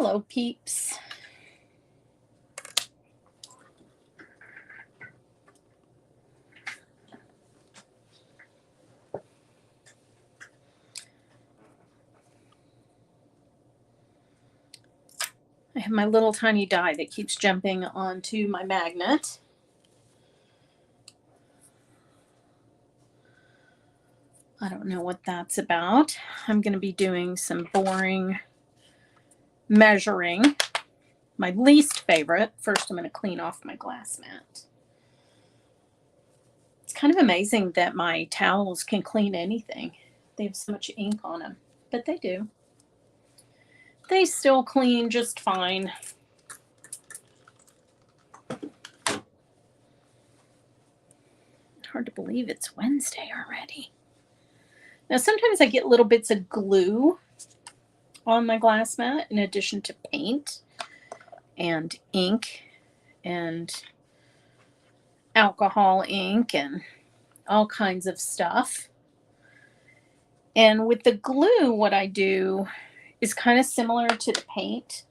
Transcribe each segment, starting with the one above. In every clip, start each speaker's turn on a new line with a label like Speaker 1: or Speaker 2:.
Speaker 1: Hello, peeps. I have my little tiny die that keeps jumping onto my magnet. I don't know what that's about. I'm going to be doing some boring measuring. My least favorite. First, I'm going to clean off my glass mat. It's kind of amazing that my towels can clean anything. They have so much ink on them, but they do. They still clean just fine. Hard to believe it's Wednesday already. Now, sometimes I get little bits of glue on my glass mat in addition to paint and ink and alcohol ink and all kinds of stuff. And with the glue, what I do is kind of similar to the paint.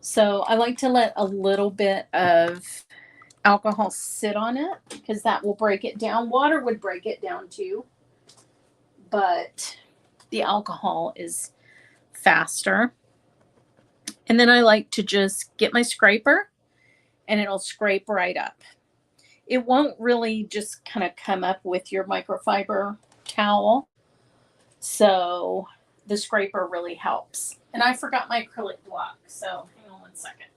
Speaker 1: So I like to let a little bit of alcohol sit on it because that will break it down. Water would break it down too, but the alcohol is faster. And then I like to just get my scraper and it'll scrape right up. It won't really just kind of come up with your microfiber towel. So the scraper really helps. And I forgot my acrylic block, so hang on one second.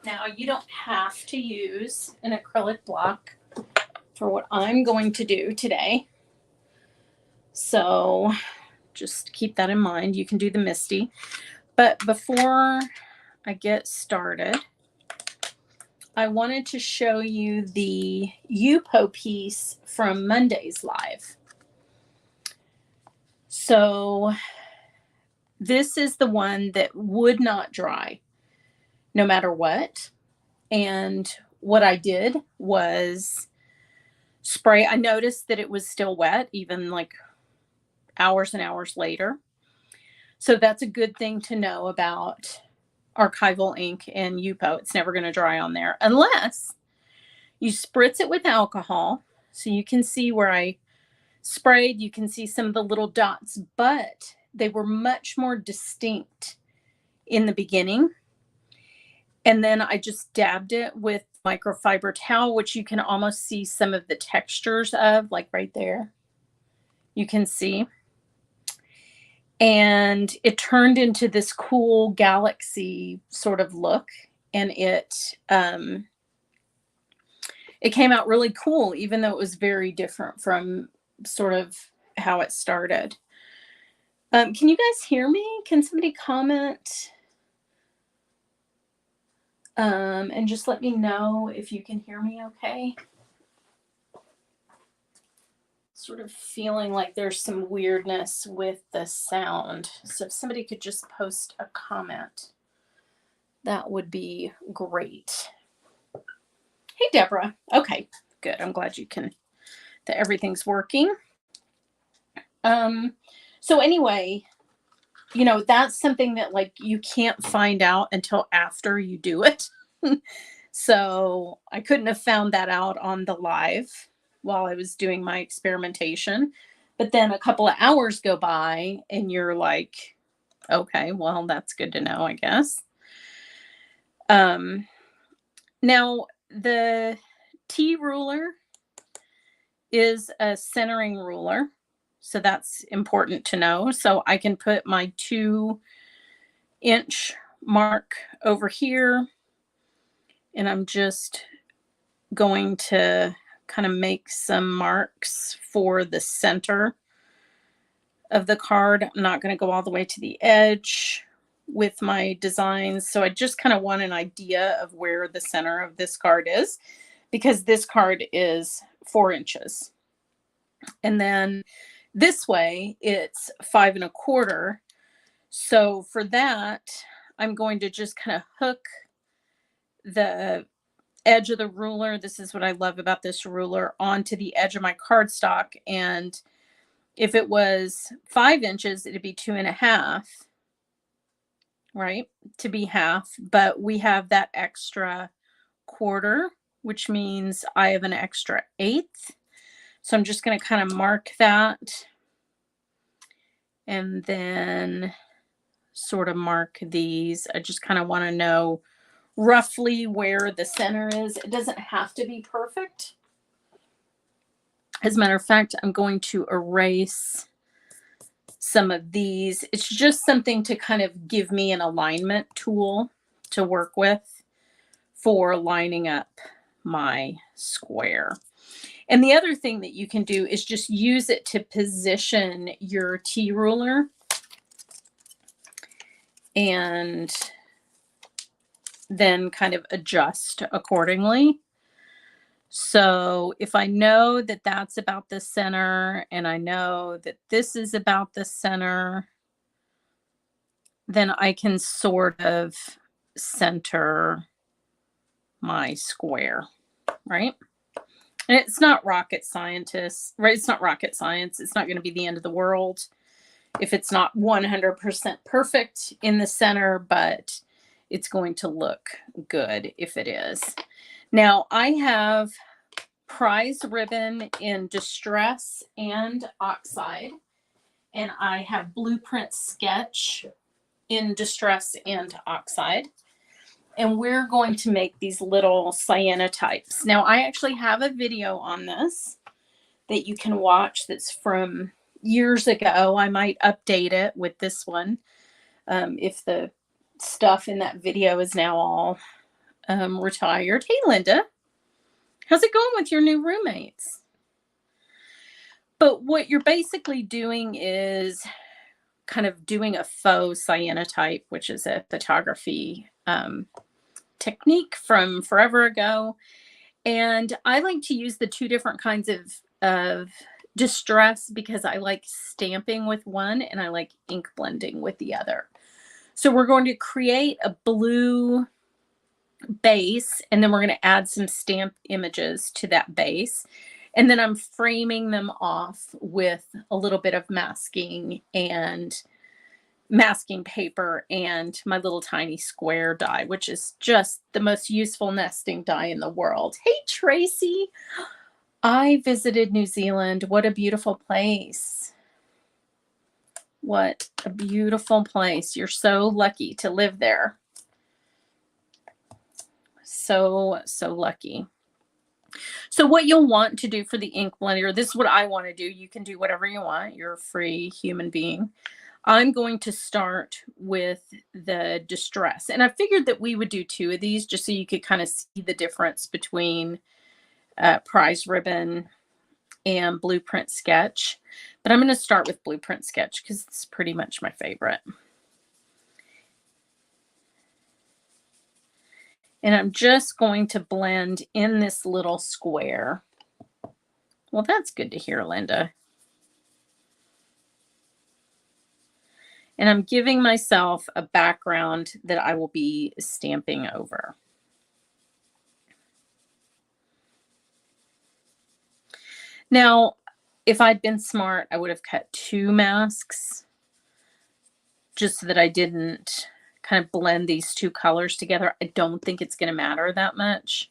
Speaker 1: Now, you don't have to use an acrylic block for what I'm going to do today. So just keep that in mind. You can do the Misty. But before I get started, I wanted to show you the Yupo piece from Monday's live. So this is the one that would not dry no matter what. And what I did was spray. I noticed that it was still wet, even like hours and hours later. So that's a good thing to know about archival ink and Yupo. It's never going to dry on there unless you spritz it with alcohol. So you can see where I sprayed, you can see some of the little dots, but they were much more distinct in the beginning. And then I just dabbed it with microfiber towel, which you can almost see some of the textures of, like right there. You can see. And it turned into this cool galaxy sort of look. And it came out really cool, even though it was very different from sort of how it started. Can you guys hear me? Can somebody comment? And just let me know if you can hear me okay. Sort of feeling like there's some weirdness with the sound. So if somebody could just post a comment, that would be great. Hey, Deborah. Okay, good. I'm glad that everything's working. So anyway, you know, that's something that like you can't find out until after you do it. So I couldn't have found that out on the live while I was doing my experimentation. But then a couple of hours go by and you're like, okay, well, that's good to know, I guess. Now the T ruler is a centering ruler. So that's important to know. So I can put my 2-inch mark over here. And I'm just going to kind of make some marks for the center of the card. I'm not going to go all the way to the edge with my designs. So I just kind of want an idea of where the center of this card is, because this card is 4 inches. And then this way it's 5 1/4. So for that, I'm going to just kind of hook the edge of the ruler. This is what I love about this ruler, onto the edge of my cardstock. And if it was 5 inches, it'd be 2.5, right? To be half. But we have that extra quarter, which means I have an extra 1/8. So I'm just going to kind of mark that and then sort of mark these. I just kind of want to know roughly where the center is. It doesn't have to be perfect. As a matter of fact, I'm going to erase some of these. It's just something to kind of give me an alignment tool to work with for lining up my square. And the other thing that you can do is just use it to position your T-ruler and then kind of adjust accordingly. So if I know that that's about the center and I know that this is about the center, then I can sort of center my square, right? And it's not rocket scientist, right? It's not rocket science. It's not going to be the end of the world if it's not 100% perfect in the center, but it's going to look good if it is. Now I have prize ribbon in distress and oxide, and I have blueprint sketch in distress and oxide. And we're going to make these little cyanotypes. Now, I actually have a video on this that you can watch that's from years ago. I might update it with this one if the stuff in that video is now all retired. Hey, Linda. How's it going with your new roommates? But what you're basically doing is kind of doing a faux cyanotype, which is a photography technique from forever ago. And I like to use the 2 different kinds of distress because I like stamping with one and I like ink blending with the other. So we're going to create a blue base, and then we're going to add some stamp images to that base. And then I'm framing them off with a little bit of masking paper and my little tiny square die, which is just the most useful nesting die in the world. Hey, Tracy. I visited New Zealand. What a beautiful place. What a beautiful place. You're so lucky to live there. So lucky. So what you'll want to do for the ink blender, this is what I want to do. You can do whatever you want. You're a free human being. I'm going to start with the distress. And I figured that we would do 2 of these just so you could kind of see the difference between prize ribbon and blueprint sketch. But I'm going to start with blueprint sketch because it's pretty much my favorite. And I'm just going to blend in this little square. Well, that's good to hear, Linda. And I'm giving myself a background that I will be stamping over. Now, if I'd been smart, I would have cut 2 masks just so that I didn't kind of blend these 2 colors together. I don't think it's going to matter that much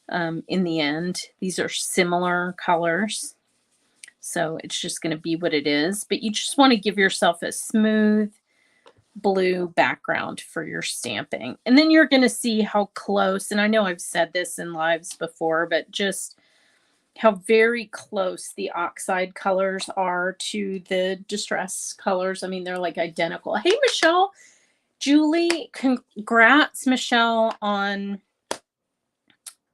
Speaker 1: in the end. These are similar colors, so it's just going to be what it is. But you just want to give yourself a smooth blue background for your stamping. And then you're going to see how close, and I know I've said this in lives before, but just how very close the oxide colors are to the distress colors. I mean, they're like identical. Hey, Michelle. Julie, congrats, Michelle, on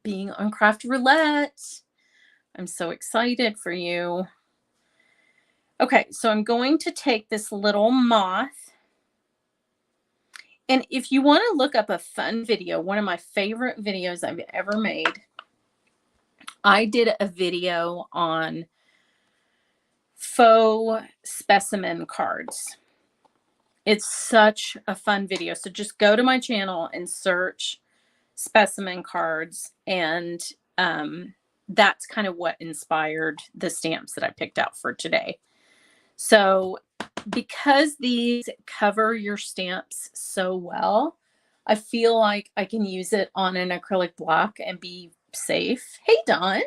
Speaker 1: being on Craft Roulette. I'm so excited for you. Okay, so I'm going to take this little moth. And if you want to look up a fun video, one of my favorite videos I've ever made, I did a video on faux specimen cards. It's such a fun video. So just go to my channel and search specimen cards, and that's kind of what inspired the stamps that I picked out for today. So because these cover your stamps so well, I feel like I can use it on an acrylic block and be safe. Hey, Dawn.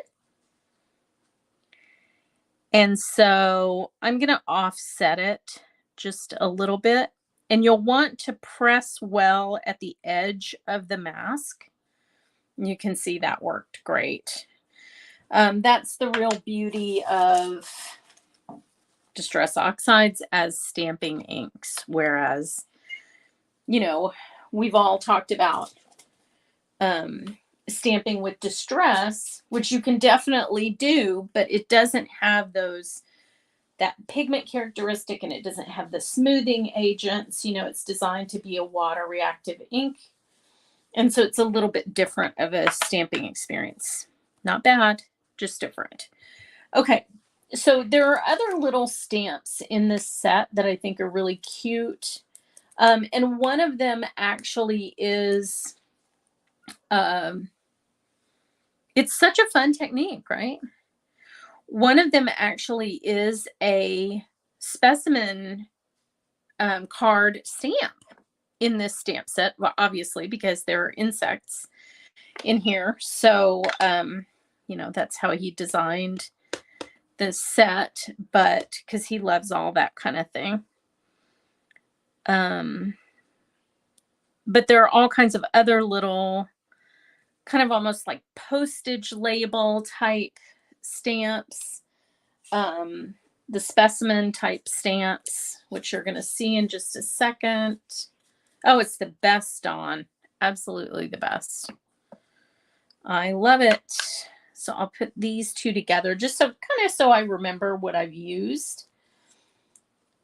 Speaker 1: And so I'm going to offset it just a little bit. And you'll want to press well at the edge of the mask. You can see that worked great. That's the real beauty of Distress Oxides as stamping inks. Whereas, you know, we've all talked about stamping with Distress, which you can definitely do, but it doesn't have that pigment characteristic, and it doesn't have the smoothing agents. You know, it's designed to be a water reactive ink. And so it's a little bit different of a stamping experience. Not bad, just different. Okay, so there are other little stamps in this set that I think are really cute. And one of them actually is, it's such a fun technique, right? One of them actually is a specimen card stamp in this stamp set. Well, obviously, because there are insects in here. So, you know, that's how he designed the set, but because he loves all that kind of thing. But there are all kinds of other little kind of almost like postage label type stamps. The specimen type stamps, which you're going to see in just a second. Oh, it's the best, Dawn. Absolutely the best. I love it. So I'll put these two together just so kind of so I remember what I've used.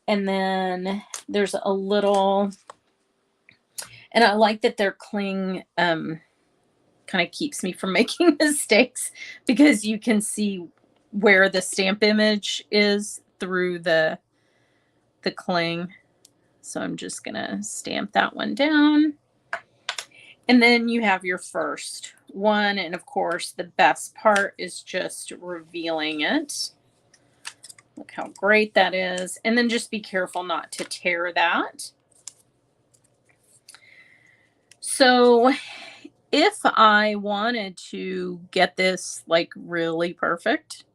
Speaker 1: And then there's a little, and I like that their cling kind of keeps me from making mistakes, because you can see where the stamp image is through the cling. So I'm just gonna stamp that one down. And then you have your first one. And of course, the best part is just revealing it. Look how great that is. And then just be careful not to tear that. So if I wanted to get this like really perfect,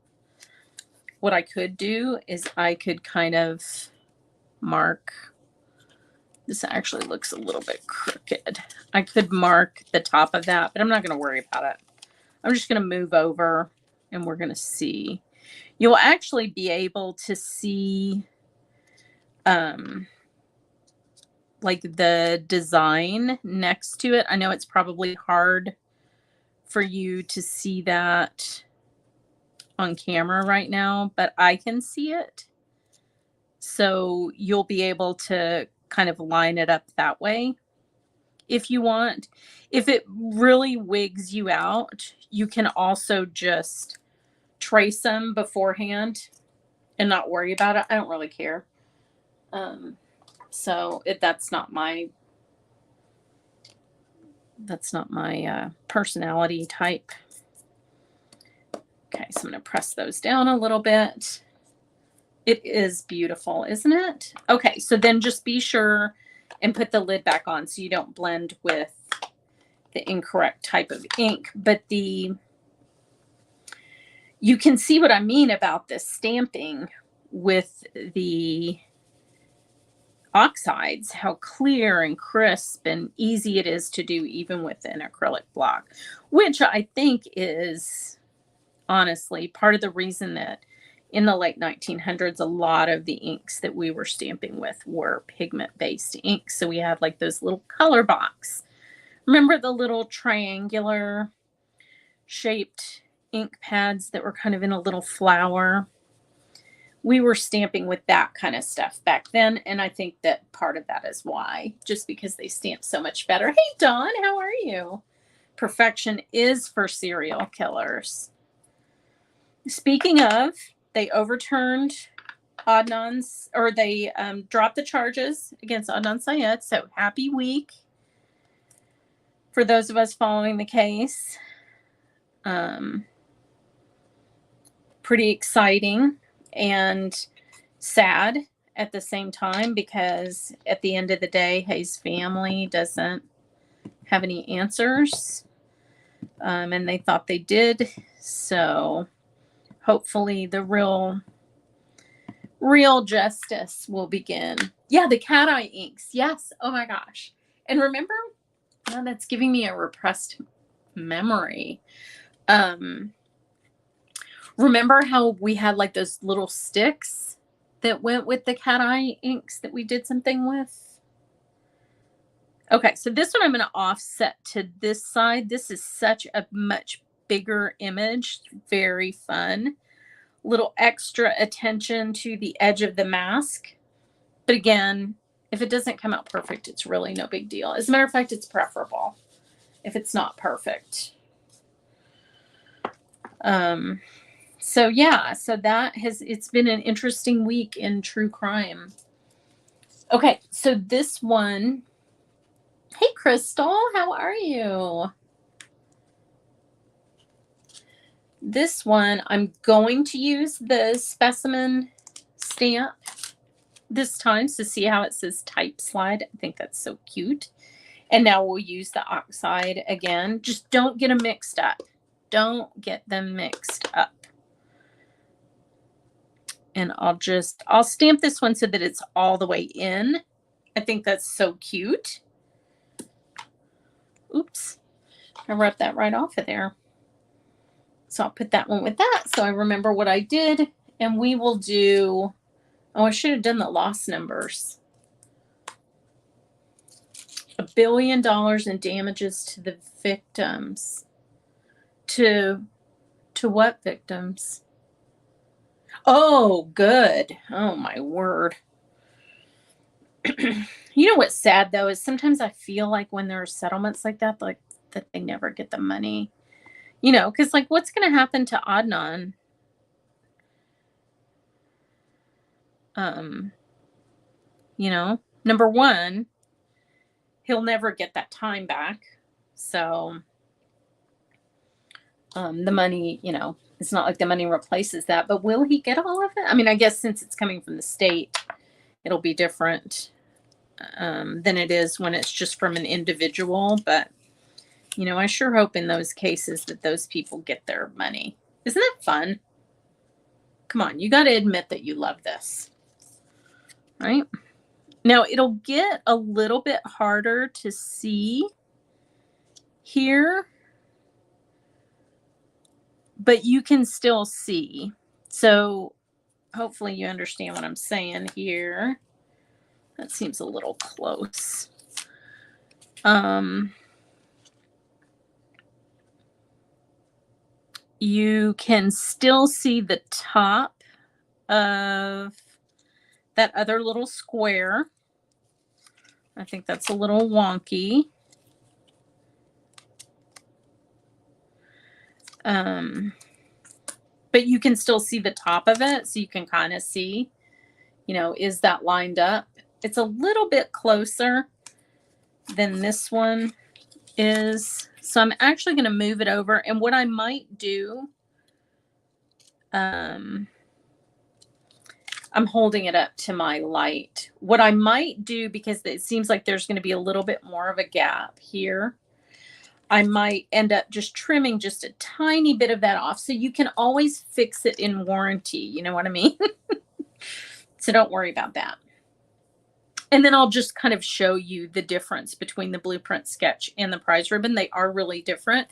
Speaker 1: what I could do is I could kind of mark. This actually looks a little bit crooked. I could mark the top of that, but I'm not going to worry about it. I'm just going to move over and we're going to see. You'll actually be able to see like the design next to it. I know it's probably hard for you to see that on camera right now, but I can see it. So you'll be able to kind of line it up that way if you want. If it really wigs you out, you can also just trace them beforehand and not worry about it. I don't really care. So that's not my personality type. Okay, so I'm going to press those down a little bit. It is beautiful, isn't it? Okay, so then just be sure and put the lid back on so you don't blend with the incorrect type of ink. But you can see what I mean about this stamping with the oxides, how clear and crisp and easy it is to do even with an acrylic block, which I think is honestly part of the reason that in the late 1900s, a lot of the inks that we were stamping with were pigment-based inks. So we had like those little color box. Remember the little triangular shaped ink pads that were kind of in a little flower? We were stamping with that kind of stuff back then. And I think that part of that is why, just because they stamp so much better. Hey, Dawn, how are you? Perfection is for serial killers. Speaking of, they overturned Adnan's, or they dropped the charges against Adnan Syed. So happy week for those of us following the case. Pretty exciting and sad at the same time, because at the end of the day, his family doesn't have any answers. And they thought they did. So hopefully the real justice will begin. Yeah, the cat eye inks. Yes. Oh my gosh. And remember, now that's giving me a repressed memory. Remember how we had like those little sticks that went with the cat eye inks that we did something with? Okay, so this one I'm going to offset to this side. This is such a much bigger image. Very fun. Little extra attention to the edge of the mask. But again, if it doesn't come out perfect, it's really no big deal. As a matter of fact, it's preferable if it's not perfect. So yeah, so it's been an interesting week in true crime. Okay, so this one, hey Crystal, how are you? This one, I'm going to use the specimen stamp this time to see how it says type slide. I think that's so cute. And now we'll use the oxide again. Just don't get them mixed up. Don't get them mixed up. And I'll stamp this one so that it's all the way in. I think that's so cute. Oops, I rubbed that right off of there. So I'll put that one with that so I remember what I did. And we will do, oh, I should have done the loss numbers. $1 billion in damages to the victims. To what victims? Oh, good. Oh, my word. You know what's sad, though, is sometimes I feel like when there are settlements like that, like that they never get the money. You know, because like what's going to happen to Adnan? You know, number one, he'll never get that time back. So the money, you know, it's not like the money replaces that, but will he get all of it? I mean, I guess since it's coming from the state, it'll be different than it is when it's just from an individual. But, you know, I sure hope in those cases that those people get their money. Isn't that fun? Come on, you got to admit that you love this, right? Now, it'll get a little bit harder to see here, but you can still see. So hopefully you understand what I'm saying here. That seems a little close. You can still see the top of that other little square. I think that's a little wonky. But you can still see the top of it, so you can kind of see, you know, is that lined up? It's a little bit closer than this one is. So I'm actually going to move it over. And what I might do, I'm holding it up to my light. What I might do, because it seems like there's going to be a little bit more of a gap here, I might end up just trimming just a tiny bit of that off. So you can always fix it in warranty. You know what I mean? So don't worry about that. And then I'll just kind of show you the difference between the blueprint sketch and the prize ribbon. They are really different.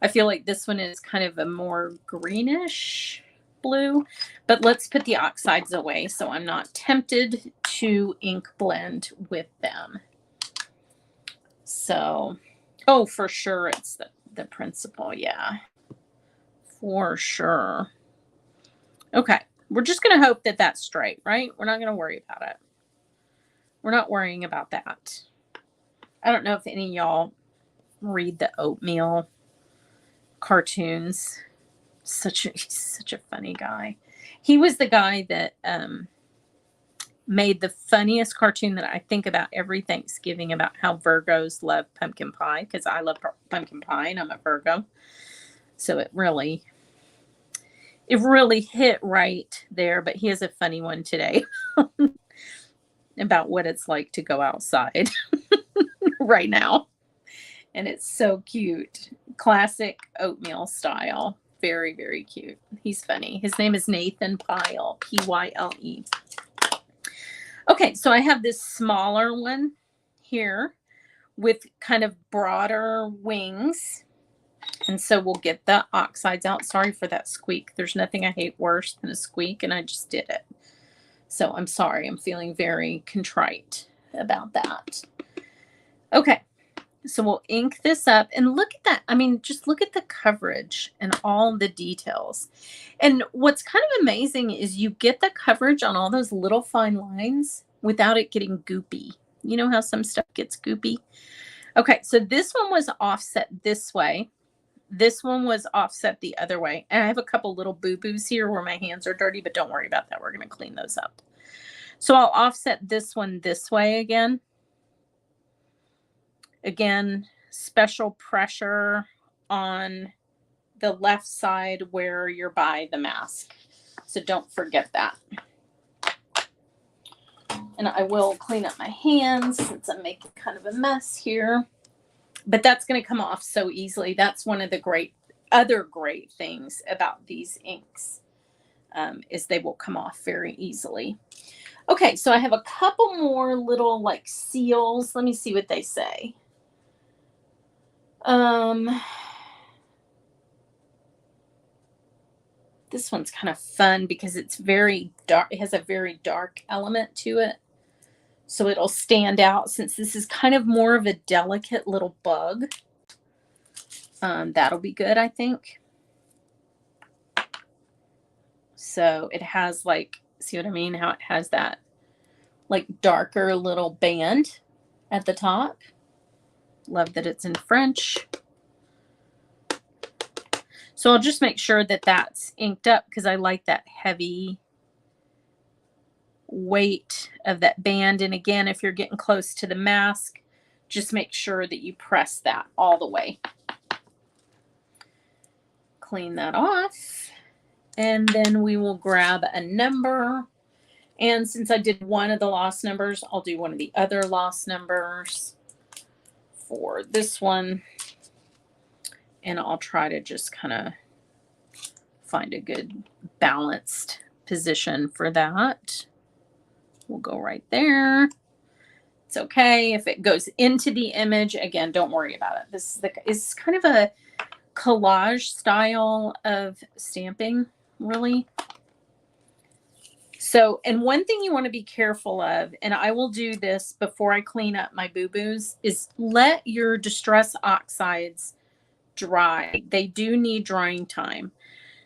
Speaker 1: I feel like this one is kind of a more greenish blue, but let's put the oxides away so I'm not tempted to ink blend with them. So, oh, for sure it's the principal. Yeah, for sure. Okay, we're just going to hope that that's straight, right? We're not going to worry about it. We're not worrying about that. I don't know if any of y'all read the Oatmeal cartoons. He's such a funny guy. He was the guy that made the funniest cartoon that I think about every Thanksgiving about how Virgos love pumpkin pie, because I love pumpkin pie and I'm a Virgo. So it really hit right there. But he has a funny one today about what it's like to go outside right now. And it's so cute. Classic oatmeal style. Very, very cute. He's funny. His name is Nathan Pyle, Pyle. Okay, so I have this smaller one here with kind of broader wings. And so we'll get the oxides out. Sorry for that squeak. There's nothing I hate worse than a squeak, and I just did it. So I'm sorry. I'm feeling very contrite about that. Okay, so we'll ink this up. And look at that. I mean, just look at the coverage and all the details. And what's kind of amazing is you get the coverage on all those little fine lines without it getting goopy. You know how some stuff gets goopy? Okay, so this one was offset this way. This one was offset the other way. And I have a couple little boo-boos here where my hands are dirty, but don't worry about that. We're going to clean those up. So I'll offset this one this way again. Again, special pressure on the left side where you're by the mask. So don't forget that. And I will clean up my hands since I'm making kind of a mess here. But that's going to come off so easily. That's one of the other great things about these inks, is they will come off very easily. Okay, so I have a couple more little like seals. Let me see what they say. This one's kind of fun because it's very dark. It has a very dark element to it. So it'll stand out since this is kind of more of a delicate little bug. That'll be good, I think. So it has like, see what I mean? How it has that like darker little band at the top. Love that it's in French. So I'll just make sure that that's inked up because I like that heavy weight of that band. And again, if you're getting close to the mask, just make sure that you press that all the way. Clean that off. And then we will grab a number. And since I did one of the lost numbers, I'll do one of the other lost numbers for this one. And I'll try to just kind of find a good balanced position for that. We'll go right there. It's okay if it goes into the image. Again, don't worry about it. This is kind of a collage style of stamping, really. So, and one thing you want to be careful of, and I will do this before I clean up my boo-boos, is let your distress oxides dry. They do need drying time.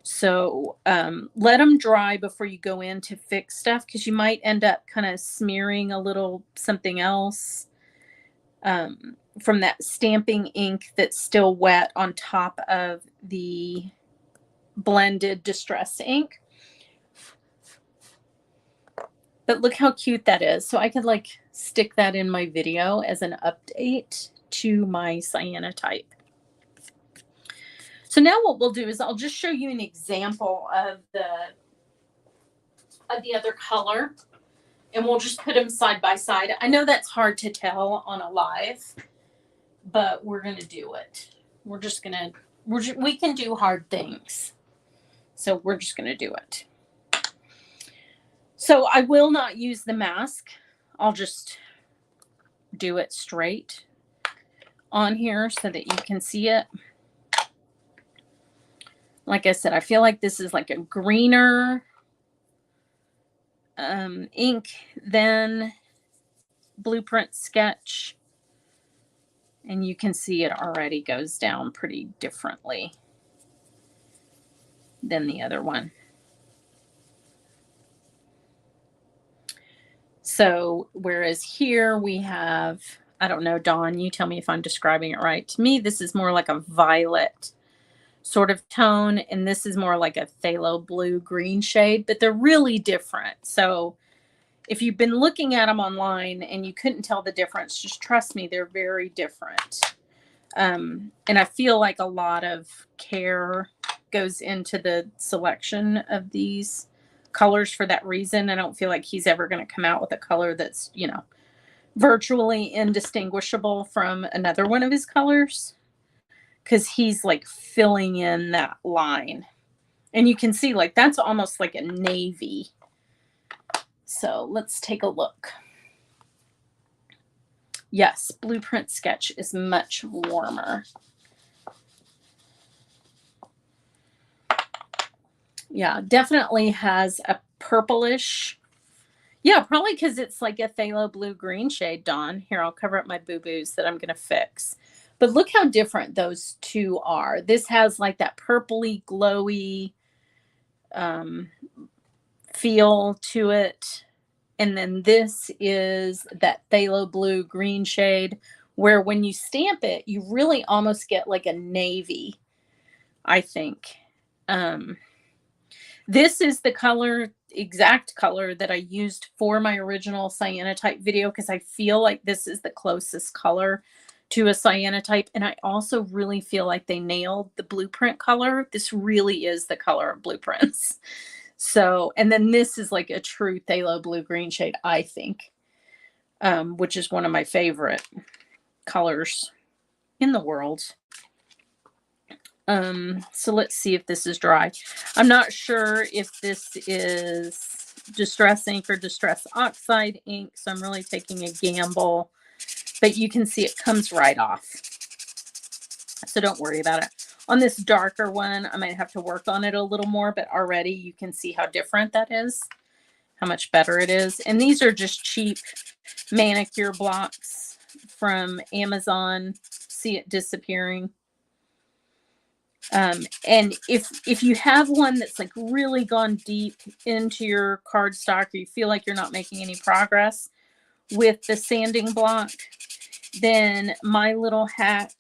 Speaker 1: So let them dry before you go in to fix stuff, because you might end up kind of smearing a little something else from that stamping ink that's still wet on top of the blended distress ink. But look how cute that is. So I could like stick that in my video as an update to my cyanotype. So now what we'll do is I'll just show you an example of the other color, and we'll just put them side by side. I know that's hard to tell on a live, but we're going to do it. We can do hard things. So we're just going to do it. So I will not use the mask. I'll just do it straight on here so that you can see it. Like I said, I feel like this is like a greener ink than Blueprint Sketch. And you can see it already goes down pretty differently than the other one. So whereas here we have, I don't know, Dawn, you tell me if I'm describing it right. To me, this is more like a violet sort of tone, and this is more like a phthalo blue green shade, but they're really different. So if you've been looking at them online and you couldn't tell the difference, just trust me, they're very different. And I feel like a lot of care goes into the selection of these colors for that reason. I don't feel like he's ever going to come out with a color that's, you know, virtually indistinguishable from another one of his colors, because he's like filling in that line. And you can see like that's almost like a navy. So let's take a look. Yes, Blueprint Sketch is much warmer. Yeah, definitely has a purplish. Yeah, probably because it's like a phthalo blue green shade, Dawn. Here, I'll cover up my boo-boos that I'm going to fix. But look how different those two are. This has like that purpley, glowy feel to it. And then this is that phthalo blue green shade where when you stamp it, you really almost get like a navy, I think. This is the color, exact color that I used for my original cyanotype video, because I feel like this is the closest color to a cyanotype. And I also really feel like they nailed the blueprint color. This really is the color of blueprints. So, and then this is like a true phthalo blue green shade, I think, which is one of my favorite colors in the world. So let's see if this is dry. I'm not sure if this is Distress ink or Distress Oxide ink, so I'm really taking a gamble, but you can see it comes right off. So don't worry about it. On this darker one, I might have to work on it a little more, but already you can see how different that is, how much better it is. And these are just cheap manicure blocks from Amazon. See it disappearing. And if you have one that's like really gone deep into your cardstock, or you feel like you're not making any progress with the sanding block, then my little hack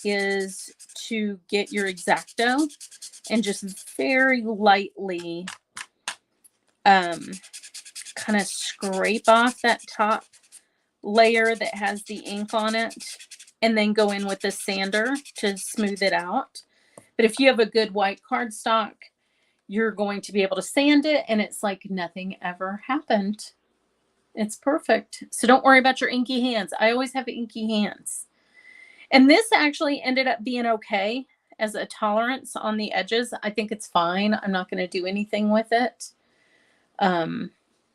Speaker 1: is to get your X-Acto and just very lightly kind of scrape off that top layer that has the ink on it, and then go in with the sander to smooth it out. But if you have a good white cardstock, you're going to be able to sand it, and it's like nothing ever happened. It's perfect. So don't worry about your inky hands. I always have inky hands. And this actually ended up being okay as a tolerance on the edges. I think it's fine. I'm not going to do anything with it.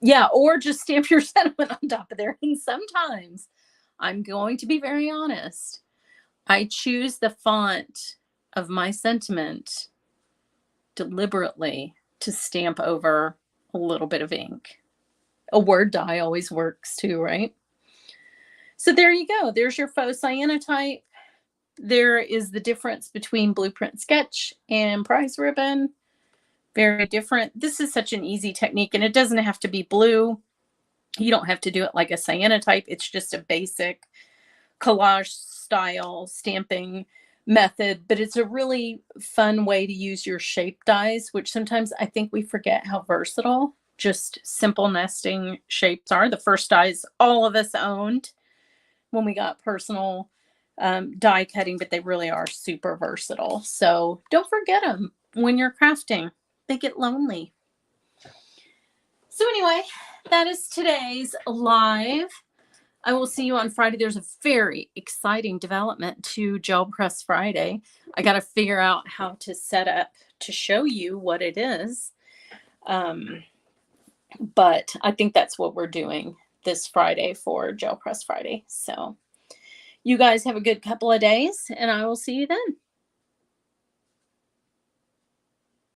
Speaker 1: Yeah, or just stamp your sentiment on top of there. And sometimes, I'm going to be very honest, I choose the font of my sentiment deliberately to stamp over a little bit of ink. A word dye always works too, right? So there you go. There's your faux cyanotype. There is the difference between Blueprint Sketch and Prize Ribbon. Very different. This is such an easy technique, and it doesn't have to be blue. You don't have to do it like a cyanotype. It's just a basic collage style stamping method, but it's a really fun way to use your shape dies, which sometimes I think we forget how versatile just simple nesting shapes are. The first dies all of us owned when we got personal die cutting, but they really are super versatile. So don't forget them when you're crafting. They get lonely. So anyway, that is today's live. I will see you on Friday. There's a very exciting development to Gel Press Friday. I got to figure out how to set up to show you what it is. But I think that's what we're doing this Friday for Gel Press Friday. So you guys have a good couple of days, and I will see you then.